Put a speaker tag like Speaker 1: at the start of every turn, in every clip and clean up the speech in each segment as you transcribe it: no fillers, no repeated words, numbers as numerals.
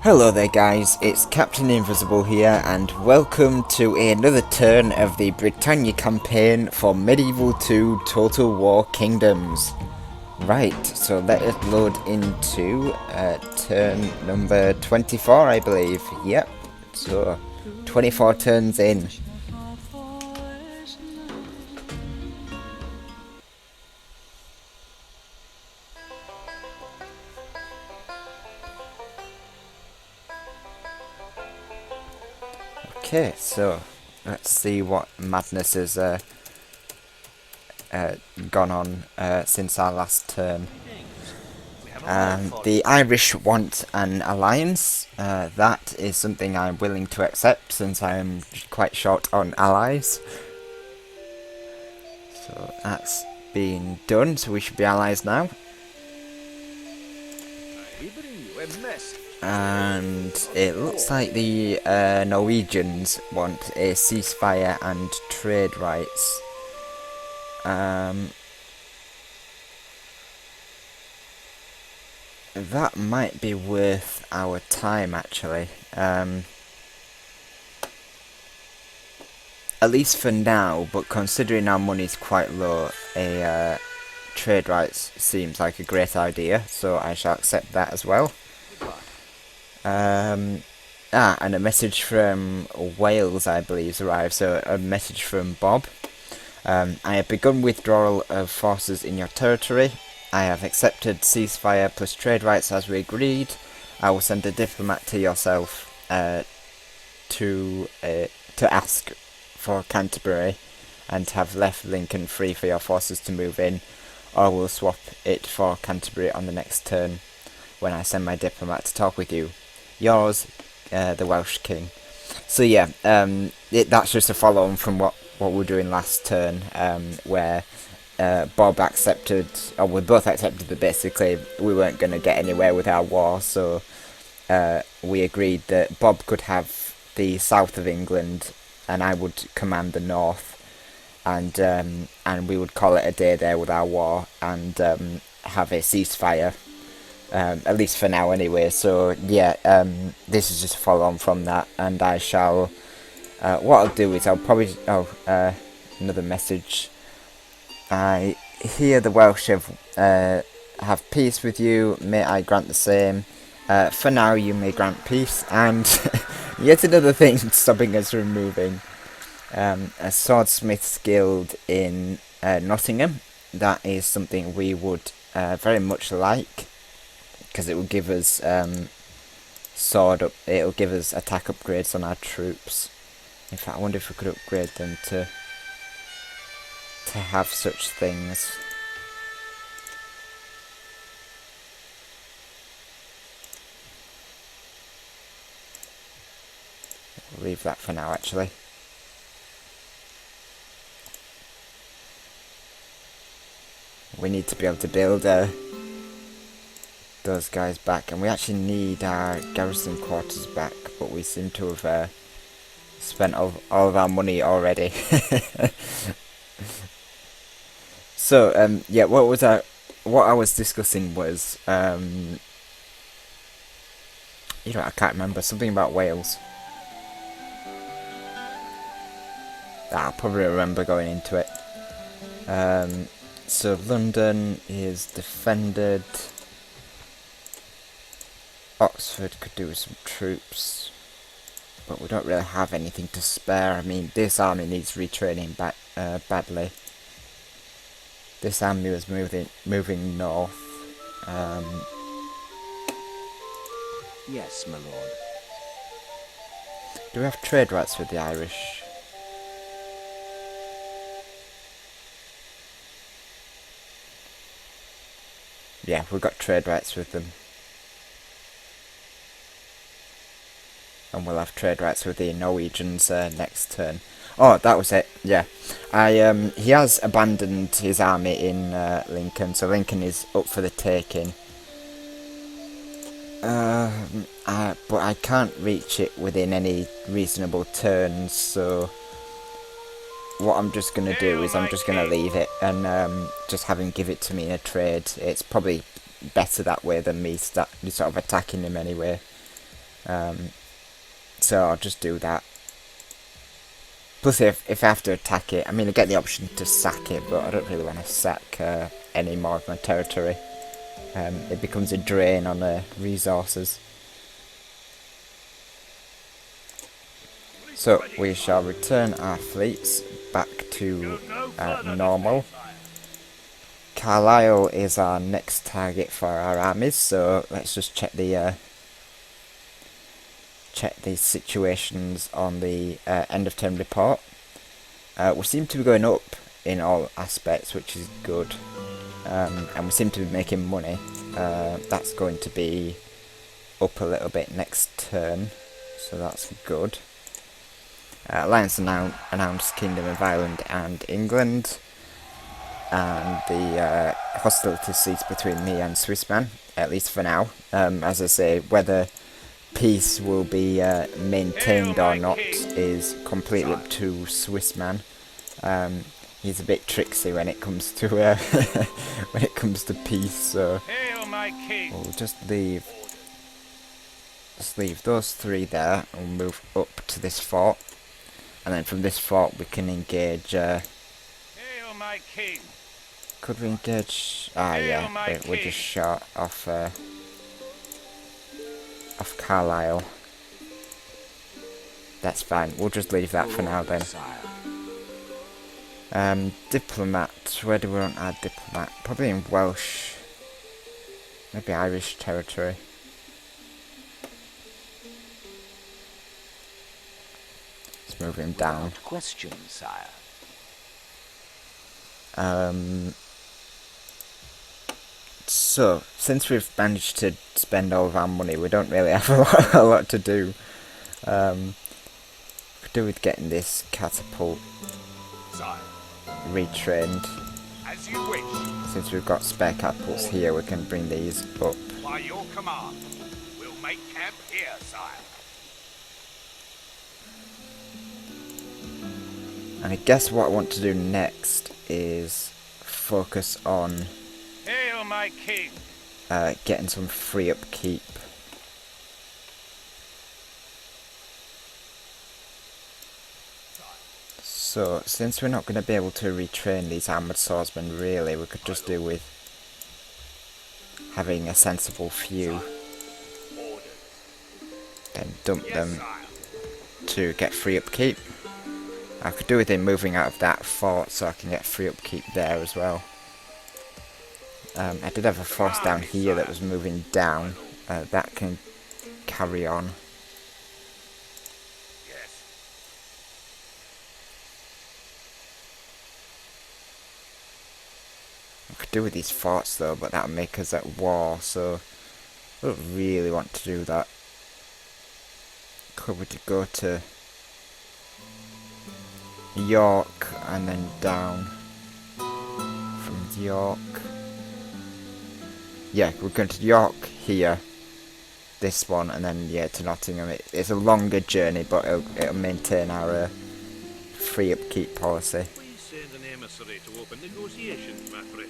Speaker 1: Hello there guys, it's Captain Invisible here and welcome to another turn of the Britannia campaign for Medieval 2 Total War Kingdoms. Right, so let us load into turn number 24 I believe. Yep, so 24 turns in. Okay, so let's see what madness has gone on since our last turn. The Irish want an alliance. That is something I'm willing to accept since I am quite short on allies. So that's been done, so we should be allies now. And it looks like the Norwegians want a ceasefire and trade rights. That might be worth our time actually. At least for now, but considering our money's quite low, a trade rights seems like a great idea, so I shall accept that as well. And a message from Wales, I believe, has arrived. So a message from Bob. I have begun withdrawal of forces in your territory. I have accepted ceasefire plus trade rights as we agreed. I will send a diplomat to yourself to ask for Canterbury and have left Lincoln free for your forces to move in, or we'll swap it for Canterbury on the next turn when I send my diplomat to talk with you. Yours, the Welsh King. So yeah, that's just a follow-on from what we were doing last turn, where Bob accepted, or we both accepted that basically we weren't going to get anywhere with our war, so we agreed that Bob could have the south of England and I would command the north, and we would call it a day there with our war and have a ceasefire. At least for now anyway, so yeah, this is just a follow on from that, and I shall, what I'll do is I'll probably, another message. I hear the Welsh have peace with you, may I grant the same. For now you may grant peace, and yet another thing stopping us from moving. A swordsmith's guild in Nottingham, that is something we would very much like, because it will give us it'll give us attack upgrades on our troops. In fact, I wonder if we could upgrade them to have such things. We'll leave that for now actually. We need to be able to build those guys back, and we actually need our garrison quarters back, but we seem to have spent all of our money already. So yeah, what I was discussing was I can't remember, something about Wales. I'll probably remember going into it. So London is defended. Oxford could do with some troops, but we don't really have anything to spare. I mean, this army needs retraining badly. This army was moving north.
Speaker 2: Yes, my lord.
Speaker 1: Do we have trade rights with the Irish? Yeah, we've got trade rights with them. And we'll have trade rights with the Norwegians next turn. Oh, that was it. Yeah, he has abandoned his army in Lincoln, so Lincoln is up for the taking. But I can't reach it within any reasonable turns, so what I'm just gonna do is I'm just gonna leave it and just have him give it to me in a trade. It's probably better that way than me sort of attacking him anyway. So I'll just do that. Plus, if I have to attack it, I mean, I get the option to sack it, but I don't really want to sack any more of my territory. It becomes a drain on the resources. So we shall return our fleets back to normal. Carlisle is our next target for our armies, so let's just check the situations on the end of term report. We seem to be going up in all aspects, which is good, and we seem to be making money. That's going to be up a little bit next turn, so that's good. Alliance announced Kingdom of Ireland and England, and the hostility ceased between me and Swissman, at least for now. As I say, whether peace will be maintained or not is completely up to Swissman. He's a bit tricksy when it comes to when it comes to peace, so we'll just leave those three there and move up to this fort. And then from this fort we can engage. Could we engage? Ah, yeah, we're just short off Carlisle. That's fine. We'll just leave that for now then. Diplomat. Where do we want our diplomat? Probably in Welsh. Maybe Irish territory. Let's move him down.
Speaker 2: Question, sire.
Speaker 1: So, since we've managed to spend all of our money, we don't really have a lot to do. Could do with getting this catapult retrained.
Speaker 2: As you wish.
Speaker 1: Since we've got spare catapults here, we can bring these up.
Speaker 2: By your command, we'll make camp here, sire.
Speaker 1: And I guess what I want to do next is focus on
Speaker 2: Hail, my king.
Speaker 1: getting some free upkeep. So, since we're not going to be able to retrain these armoured swordsmen, really, we could just do with having a sensible few and dump them to get free upkeep. I could do with him moving out of that fort so I can get free upkeep there as well. I did have a force down here that was moving down. That can carry on. I could do with these forts though, but that would make us at war, so I don't really want to do that. Could we go to York and then down from York? Yeah, we're going to York here, this one, and then yeah to Nottingham. It's a longer journey, but it'll maintain our free upkeep policy.
Speaker 2: Please send an emissary to open negotiations, my friend.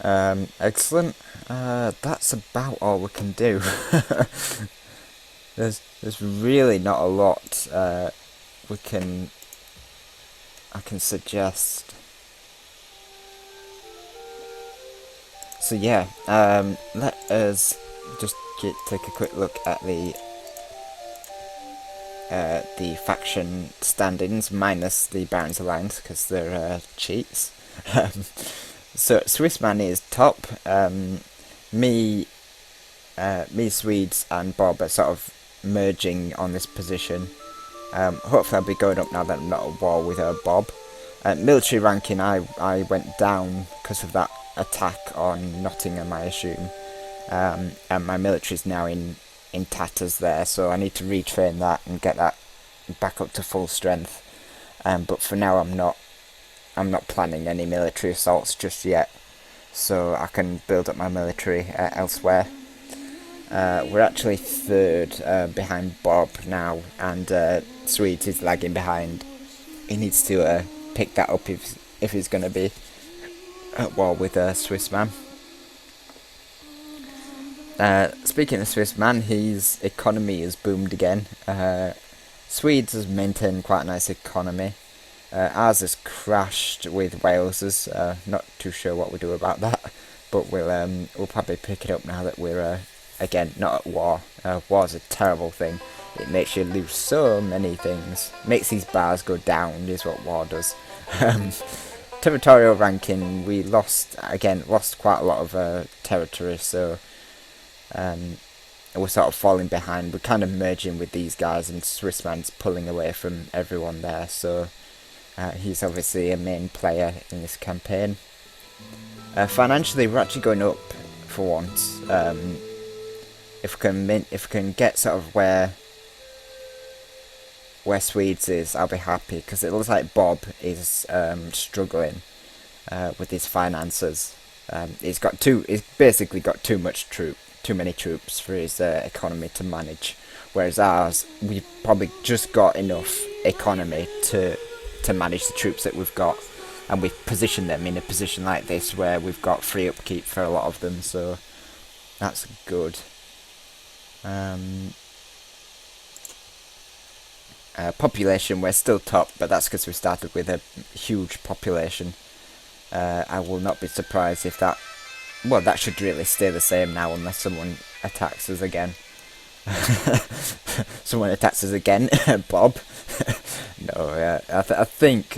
Speaker 2: Sire.
Speaker 1: Excellent. That's about all we can do. There's really not a lot I can suggest. So yeah, let us just take a quick look at the faction standings minus the Barons Alliance because they're cheats. So Swissman is top. Me, Swedes and Bob are sort of merging on this position. Hopefully I'll be going up now that I'm not at war with Bob. Military ranking, I went down because of that attack on Nottingham, I assume. And my military's now in tatters there, so I need to retrain that and get that back up to full strength. But for now I'm not planning any military assaults just yet, so I can build up my military elsewhere. We're actually third behind Bob now, and Swedes is lagging behind. He needs to pick that up if he's going to be at war with Swissman. Speaking of Swiss, man, his economy has boomed again. Swedes has maintained quite a nice economy. Ours has crashed with Wales's. Not too sure what we do about that, but we'll probably pick it up now that we're again not at war. War's a terrible thing. It makes you lose so many things. Makes these bars go down is what war does. Territorial ranking, we lost quite a lot of territory, so we're sort of falling behind. We're kind of merging with these guys, and Swissman's pulling away from everyone there, so he's obviously a main player in this campaign. Financially, we're actually going up for once. If we can get sort of where Swedes is, I'll be happy, because it looks like Bob is struggling with his finances. He's basically got too many troops for his economy to manage, whereas ours, we've probably just got enough economy to manage the troops that we've got, and we've positioned them in a position like this where we've got free upkeep for a lot of them, so that's good. Population, we're still top, but that's because we started with a huge population. I will not be surprised if that... Well, that should really stay the same now, unless someone attacks us again. Someone attacks us again, Bob. No,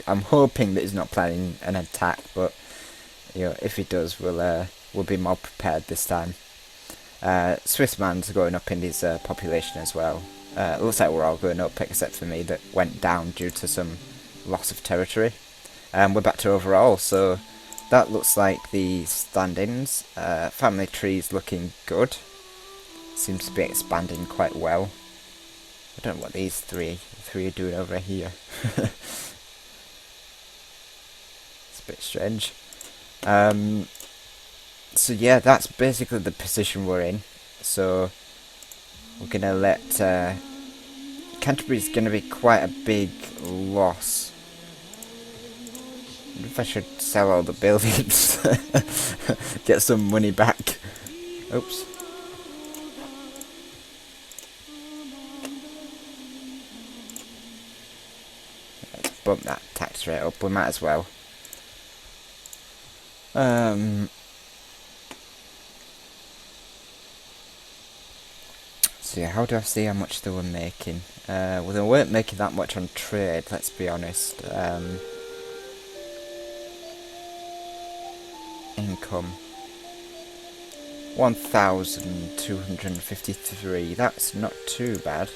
Speaker 1: I'm hoping that he's not planning an attack, but if he does, we'll be more prepared this time. Swissman's going up in his population as well. It looks like we're all going up except for me, that went down due to some loss of territory. We're back to overall, so that looks like the standings. Family tree's looking good. Seems to be expanding quite well. I don't know what these three are doing over here. It's a bit strange. So yeah, that's basically the position we're in. So we're gonna let Canterbury's gonna be quite a big loss. I wonder if I should sell all the buildings, get some money back. Oops. Let's bump that tax rate up. We might as well. So yeah, how do I see how much they were making? Well, they weren't making that much on trade, let's be honest. Income 1,253. That's not too bad.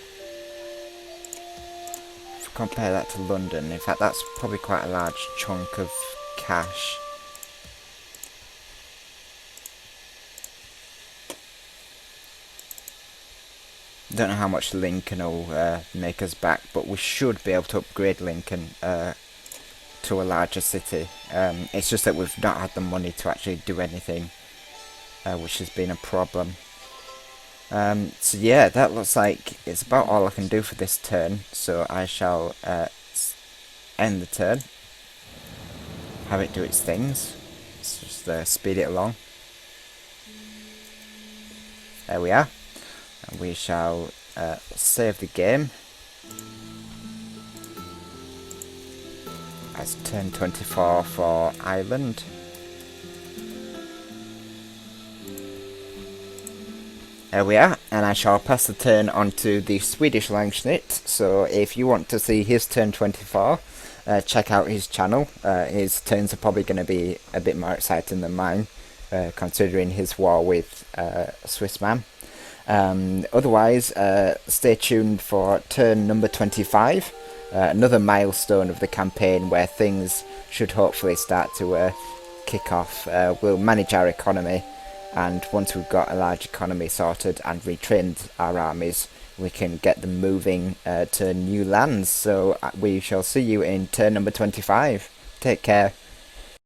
Speaker 1: If we compare that to London, in fact, that's probably quite a large chunk of cash. Don't know how much Lincoln will make us back, but we should be able to upgrade Lincoln to a larger city. It's just that we've not had the money to actually do anything, which has been a problem. So yeah, that looks like it's about all I can do for this turn, so I shall end the turn, have it do its things. Let's just speed it along. There we are. And we shall save the game as turn 24 for Ireland. There we are, and I shall pass the turn on to the SwedishLandsKnekt. So if you want to see his turn 24, check out his channel. His turns are probably going to be a bit more exciting than mine, considering his war with Swissman. Otherwise, stay tuned for turn number 25, another milestone of the campaign where things should hopefully start to kick off. We'll manage our economy, and once we've got a large economy sorted and retrained our armies, we can get them moving to new lands. So we shall see you in turn number 25. Take care.